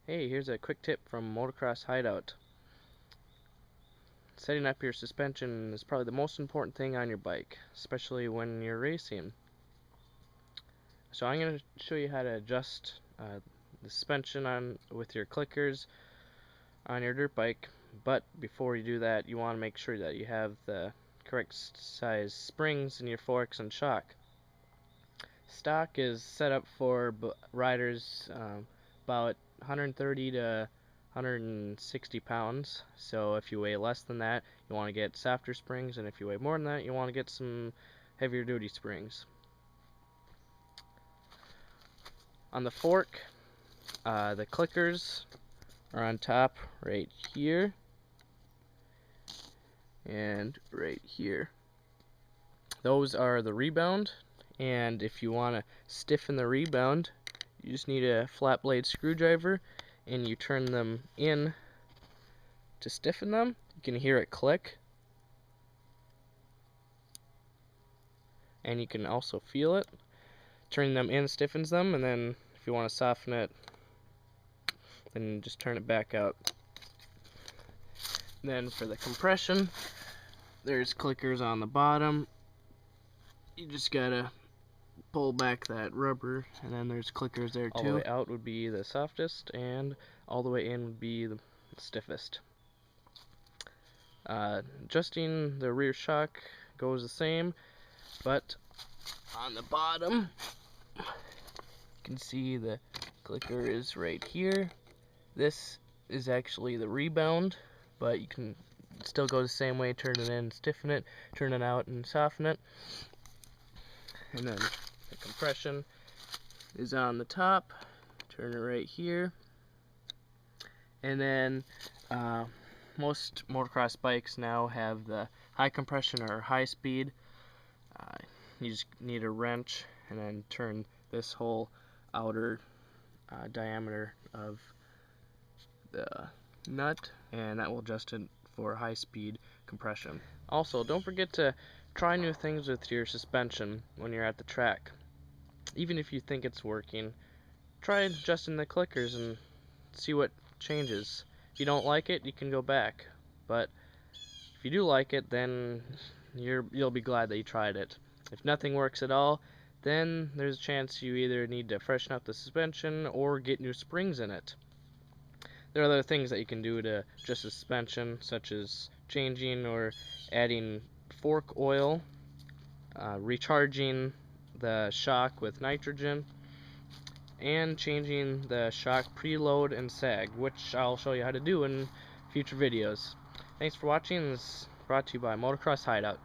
Hey, here's a quick tip from Motocross Hideout. Setting up your suspension is probably the most important thing on your bike, especially when you're racing. So I'm going to show you how to adjust the suspension on with your clickers on your dirt bike. But before you do that, you want to make sure that you have the correct size springs in your forks and shock. Stock is set up for riders about 130 to 160 pounds. So if you weigh less than that, you want to get softer springs, and if you weigh more than that, you want to get some heavier duty springs. On the fork, the clickers are on top right here and right here. Those are the rebound, and if you want to stiffen the rebound, you just need a flat blade screwdriver and you turn them in to stiffen them. You can hear it click, and you can also feel it. Turning them in stiffens them, and then if you want to soften it, then just turn it back out. Then for the compression, there's clickers on the bottom. You just gotta pull back that rubber, and then there's clickers there too. All the way out would be the softest, and all the way in would be the stiffest. Adjusting the rear shock goes the same, but on the bottom you can see the clicker is right here. This is actually the rebound, but you can still go the same way. Turn it in, stiffen it, turn it out and soften it. And then the compression is on the top. Turn it right here. And then most motocross bikes now have the high compression or high speed. You just need a wrench and then turn this whole outer diameter of the nut, and that will adjust it for high speed compression. Also, don't forget to try new things with your suspension when you're at the track. Even if you think it's working, try adjusting the clickers and see what changes. If you don't like it, you can go back, but if you do like it, then you'll be glad that you tried it. If nothing works at all, then there's a chance you either need to freshen up the suspension or get new springs in it. There are other things that you can do to adjust the suspension, such as changing or adding fork oil, recharging the shock with nitrogen, and changing the shock preload and sag, which I'll show you how to do in future videos. Thanks for watching. This is brought to you by Motocross Hideout.